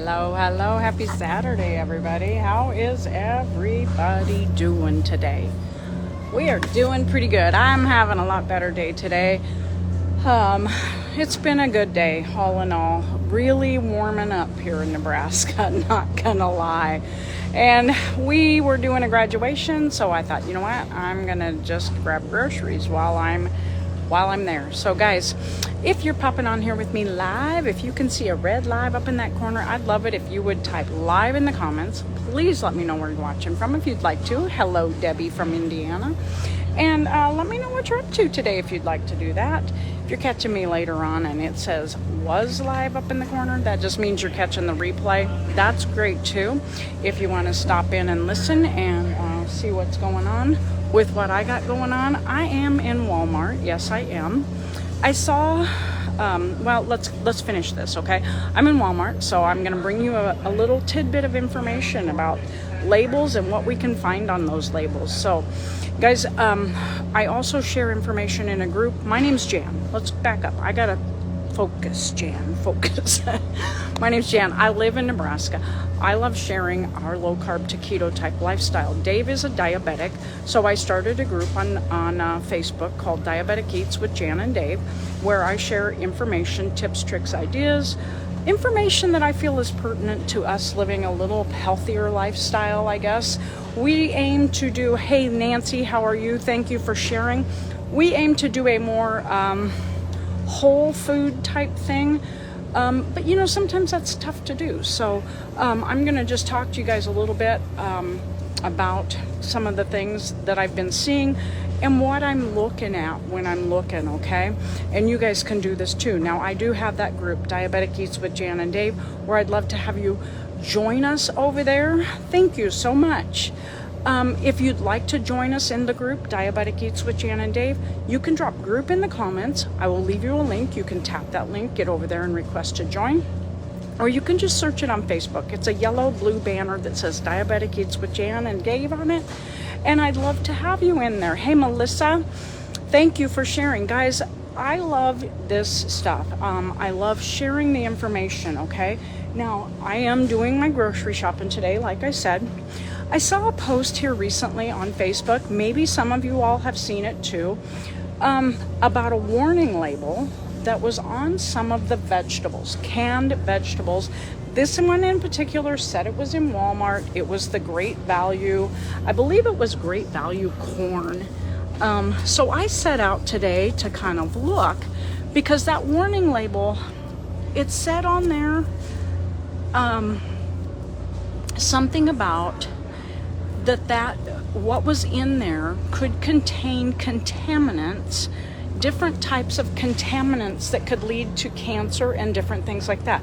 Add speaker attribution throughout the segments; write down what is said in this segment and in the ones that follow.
Speaker 1: Hello, happy Saturday, everybody. How is everybody doing today? We are doing pretty good. I'm having a lot better day today. It's been a good day, all in all. Really warming up here in Nebraska, not gonna lie. And we were doing a graduation, so I thought, you know what? I'm gonna just grab groceries while I'm there. So guys, if you're popping on here with me live, if you can see a red live up in that corner, I'd love it if you would type live in the comments. Please let me know where you're watching from if you'd like to. Hello, Debbie from Indiana. And let me know what you're up to today if you'd like to do that. If you're catching me later on and it says was live up in the corner, that just means you're catching the replay. That's great too. If you want to stop in and listen and see what's going on with what I got going on. I am in Walmart. Yes, I am. I saw, well, let's finish this, okay? I'm in Walmart, so I'm going to bring you a little tidbit of information about labels and what we can find on those labels. So, guys, I also share information in a group. My name's Jan. Let's back up. I got to focus, Jan. Focus. My name's Jan. I live in Nebraska. I love sharing our low-carb to keto type lifestyle. Dave is a diabetic, so I started a group on Facebook called Diabetic Eats with Jan and Dave, where I share information, tips, tricks, ideas, information that I feel is pertinent to us living a little healthier lifestyle, I guess. We aim to do, hey, Nancy, how are you? Thank you for sharing. We aim to do a more whole food type thing. But you know, sometimes that's tough to do. So I'm going to just talk to you guys a little bit about some of the things that I've been seeing and what I'm looking at when I'm looking, okay? And you guys can do this too. Now, I do have that group, Diabetic Eats with Jan and Dave, where I'd love to have you join us over there. Thank you so much. If you'd like to join us in the group, Diabetic Eats with Jan and Dave, you can drop group in the comments. I will leave you a link. You can tap that link, get over there and request to join. Or you can just search it on Facebook. It's a yellow-blue banner that says Diabetic Eats with Jan and Dave on it. And I'd love to have you in there. Hey, Melissa, thank you for sharing. Guys, I love this stuff. I love sharing the information, okay? Now, I am doing my grocery shopping today, like I said. I saw a post here recently on Facebook, maybe some of you all have seen it too, about a warning label that was on some of the vegetables, canned vegetables. This one in particular said it was in Walmart. It was the Great Value, I believe it was Great Value corn. So I set out today to kind of look, because that warning label, it said on there something about that what was in there could contain contaminants, different types of contaminants that could lead to cancer and different things like that.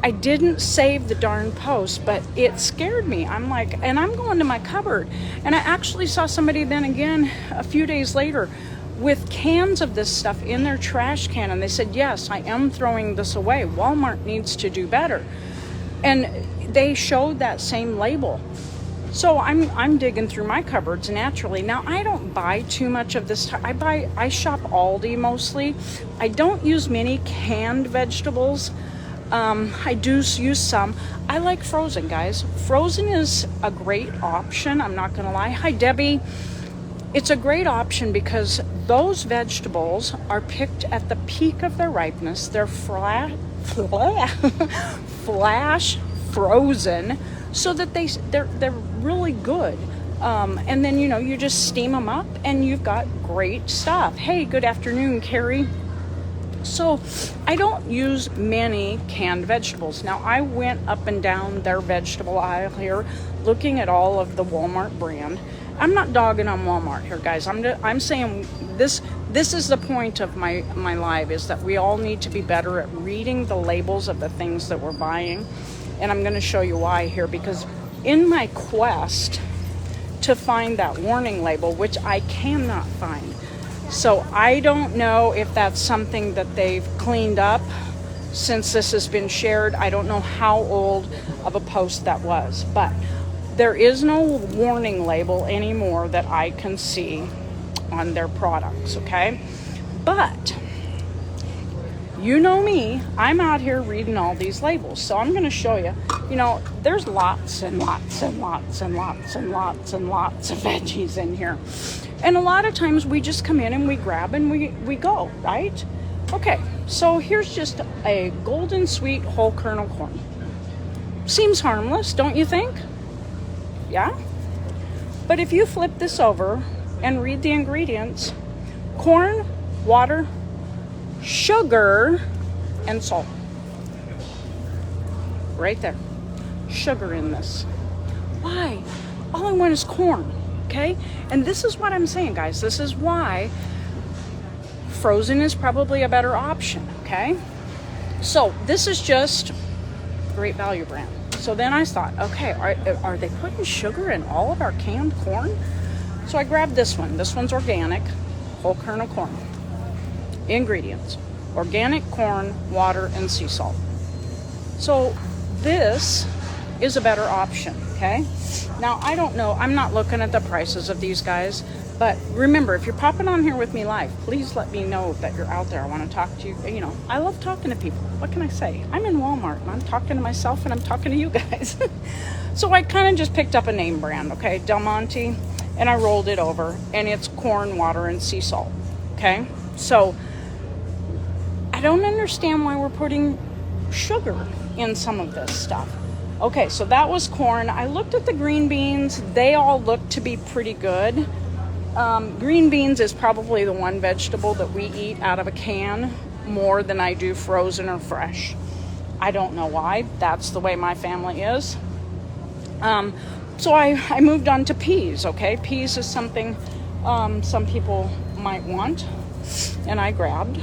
Speaker 1: I didn't save the darn post, but it scared me. I'm like, and I'm going to my cupboard, and I actually saw somebody then again a few days later with cans of this stuff in their trash can, and they said, yes, I am throwing this away. Walmart needs to do better. And they showed that same label. So I'm digging through my cupboards naturally. Now, I don't buy too much of this. I shop Aldi mostly. I don't use many canned vegetables. I do use some. I like frozen, guys. Frozen is a great option. I'm not going to lie. Hi, Debbie. It's a great option because those vegetables are picked at the peak of their ripeness. They're flash frozen, so that they're really good. And then, you know, you just steam them up and you've got great stuff. Hey, good afternoon, Carrie. So I don't use many canned vegetables. Now, I went up and down their vegetable aisle here looking at all of the Walmart brand. I'm not dogging on Walmart here, guys. I'm saying this is the point of my live, is that we all need to be better at reading the labels of the things that we're buying. And I'm going to show you why here, because in my quest to find that warning label, which I cannot find, so I don't know if that's something that they've cleaned up since this has been shared. I don't know how old of a post that was, but there is no warning label anymore that I can see on their products, okay? But you know me, I'm out here reading all these labels. So I'm going to show you, there's lots and lots and lots and lots and lots and lots of veggies in here. And a lot of times we just come in and we grab and we go, right? Okay, so here's just a golden sweet whole kernel corn. Seems harmless, don't you think? Yeah? But if you flip this over and read the ingredients, corn, water, sugar, and salt. Right there. Sugar in this. Why? All I want is corn, okay? And this is what I'm saying, guys. This is why frozen is probably a better option, okay? So this is just Great Value brand. So then I thought, okay, are they putting sugar in all of our canned corn? So I grabbed this one. This one's organic, whole kernel corn. Ingredients: organic corn, water, and sea salt. So this is a better option, okay? Now, I don't know, I'm not looking at the prices of these guys, but remember, if you're popping on here with me live, please let me know that you're out there. I want to talk to you. I love talking to people. What can I say? I'm in Walmart and I'm talking to myself and I'm talking to you guys. So I kind of just picked up a name brand, okay? Del Monte, and I rolled it over, and it's corn, water, and sea salt, okay? So I don't understand why we're putting sugar in some of this stuff. Okay, so that was corn. I looked at the green beans. They all look to be pretty good. Green beans is probably the one vegetable that we eat out of a can more than I do frozen or fresh. I don't know why. That's the way my family is. So I moved on to peas, okay? Peas is something some people might want. And I grabbed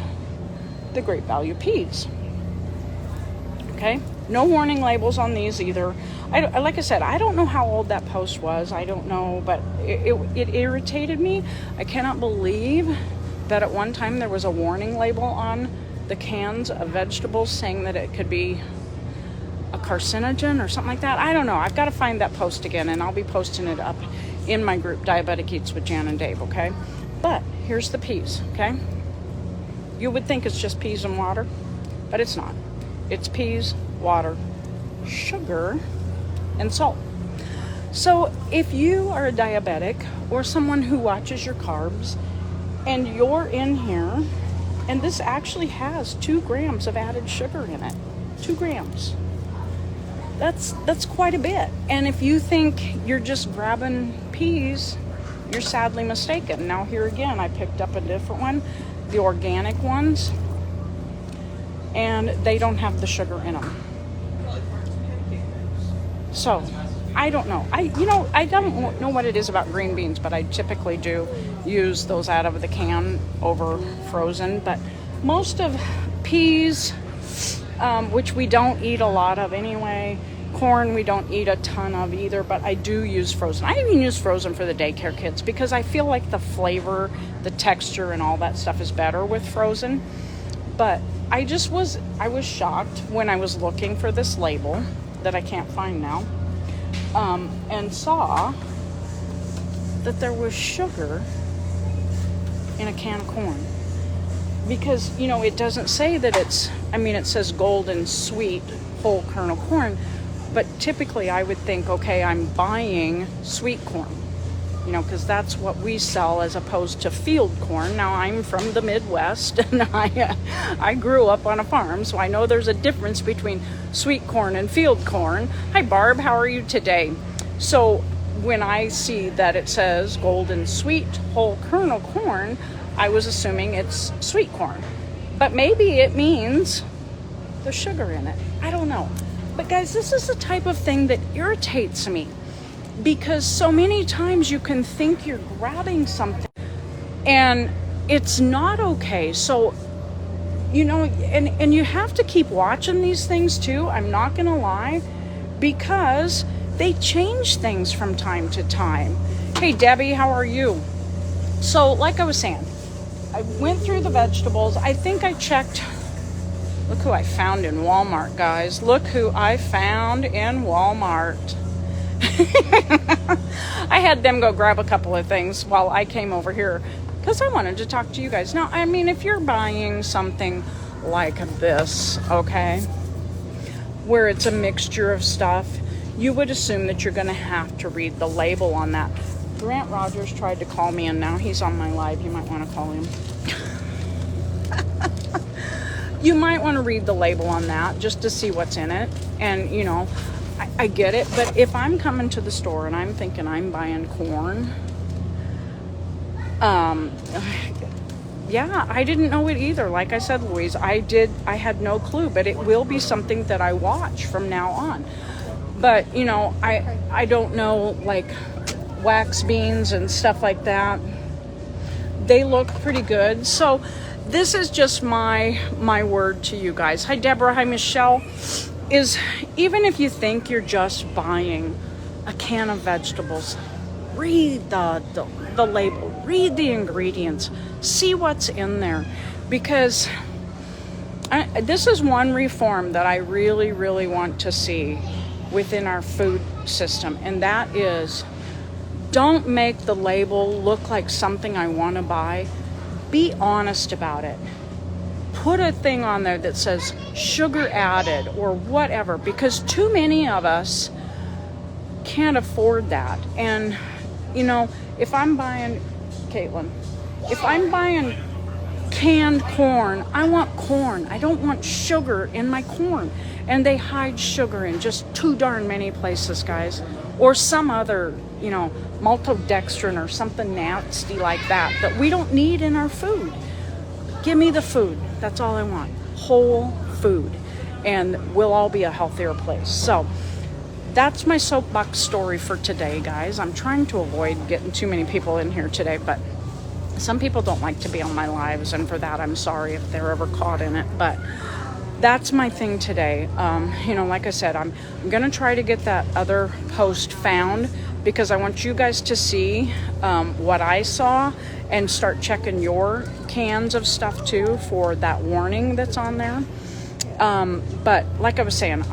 Speaker 1: the Great Value peas. Okay? No warning labels on these either. Like I said, I don't know how old that post was. I don't know, but it irritated me. I cannot believe that at one time there was a warning label on the cans of vegetables saying that it could be a carcinogen or something like that. I don't know. I've got to find that post again, and I'll be posting it up in my group, Diabetic Eats with Jan and Dave, okay? But here's the peas, okay? You would think it's just peas and water, but it's not. It's peas, water, sugar, and salt. So if you are a diabetic or someone who watches your carbs and you're in here, and this actually has 2 grams of added sugar in it, 2 grams. That's quite a bit. And if you think you're just grabbing peas, you're sadly mistaken. Now here again, I picked up a different one, the organic ones, and they don't have the sugar in them. So I don't know. I don't know what it is about green beans, but I typically do use those out of the can over frozen. But most of peas, which we don't eat a lot of anyway, corn we don't eat a ton of either, but I do use frozen. I even use frozen for the daycare kids because I feel like the flavor, the texture, and all that stuff is better with frozen. But I was shocked when I was looking for this label that I can't find now, and saw that there was sugar in a can of corn. Because, it doesn't say that it says golden sweet whole kernel corn, but typically I would think, okay, I'm buying sweet corn, because that's what we sell as opposed to field corn. Now, I'm from the Midwest, and I grew up on a farm, so I know there's a difference between sweet corn and field corn. Hi, Barb, how are you today? So when I see that it says golden sweet whole kernel corn, I was assuming it's sweet corn. But maybe it means there's sugar in it. I don't know. But guys, this is the type of thing that irritates me, because so many times you can think you're grabbing something and it's not okay. So, and you have to keep watching these things too. I'm not going to lie, because they change things from time to time. Hey, Debbie, how are you? So like I was saying, I went through the vegetables. I think I checked. Look who I found in Walmart, guys. Look who I found in Walmart. I had them go grab a couple of things while I came over here because I wanted to talk to you guys. Now, if you're buying something like this, okay, where it's a mixture of stuff, you would assume that you're going to have to read the label on that. Grant Rogers tried to call me, and now he's on my live. You might want to call him. You might want to read the label on that just to see what's in it. And, you know, I get it. But if I'm coming to the store and I'm thinking I'm buying corn, yeah, I didn't know it either. Like I said, Louise, I had no clue. But it will be something that I watch from now on. But, you know, I don't know, like, wax beans and stuff like that. They look pretty good. So this is just my word to you guys. Hi, Deborah. Hi, Michelle. Is even if you think you're just buying a can of vegetables, read the label, read the ingredients, see what's in there. Because this is one reform that I really, really want to see within our food system. And that is, don't make the label look like something I want to buy. Be honest about it. Put a thing on there that says sugar added or whatever, because too many of us can't afford that. And, you know, if I'm buying, Caitlin, if I'm buying canned corn, I want corn. I don't want sugar in my corn. And they hide sugar in just too darn many places, guys. Or some other, you know, maltodextrin or something nasty like that we don't need in our food. Give me the food. That's all I want. Whole food. And we'll all be a healthier place. So that's my soapbox story for today, guys. I'm trying to avoid getting too many people in here today, but some people don't like to be on my lives, and for that I'm sorry if they're ever caught in it. But that's my thing today. You know, like I said, I'm gonna try to get that other post found, because I want you guys to see what I saw and start checking your cans of stuff too for that warning that's on there. But like I was saying,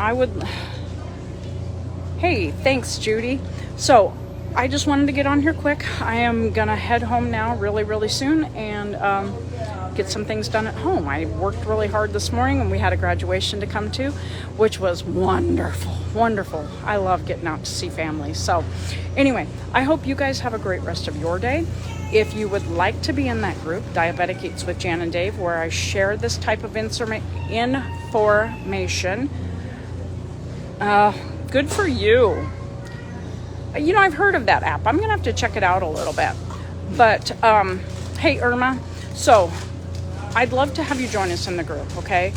Speaker 1: hey, thanks, Judy. So I just wanted to get on here quick. I am gonna head home now really, really soon and get some things done at home. I worked really hard this morning and we had a graduation to come to, which was wonderful, wonderful. I love getting out to see family. So anyway, I hope you guys have a great rest of your day. If you would like to be in that group, Diabetic Eats with Jan and Dave, where I share this type of information, good for you. You know, I've heard of that app. I'm going to have to check it out a little bit. But, hey, Irma, so I'd love to have you join us in the group, okay?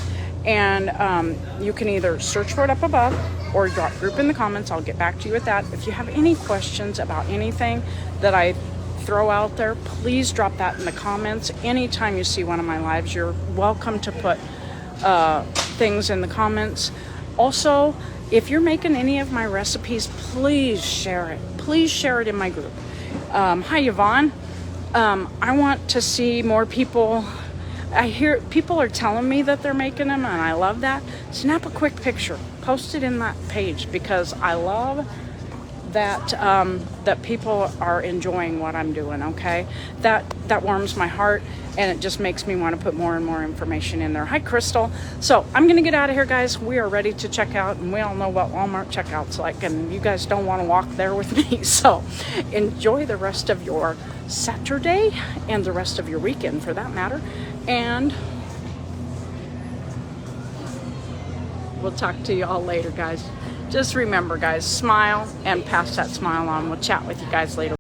Speaker 1: And you can either search for it up above or drop group in the comments. I'll get back to you with that. If you have any questions about anything that I throw out there, please drop that in the comments. Anytime you see one of my lives, you're welcome to put things in the comments. Also, if you're making any of my recipes, please share it. Please share it in my group. Hi, Yvonne. I want to see more people. I hear people are telling me that they're making them, and I love that. Snap a quick picture. Post it in that page, because I love that that people are enjoying what I'm doing, okay? That warms my heart, and it just makes me want to put more and more information in there. Hi, Crystal. So I'm going to get out of here, guys. We are ready to check out, and we all know what Walmart checkout's like, and you guys don't want to walk there with me. So enjoy the rest of your Saturday and the rest of your weekend, for that matter. And we'll talk to you all later, guys. Just remember, guys, smile and pass that smile on. We'll chat with you guys later.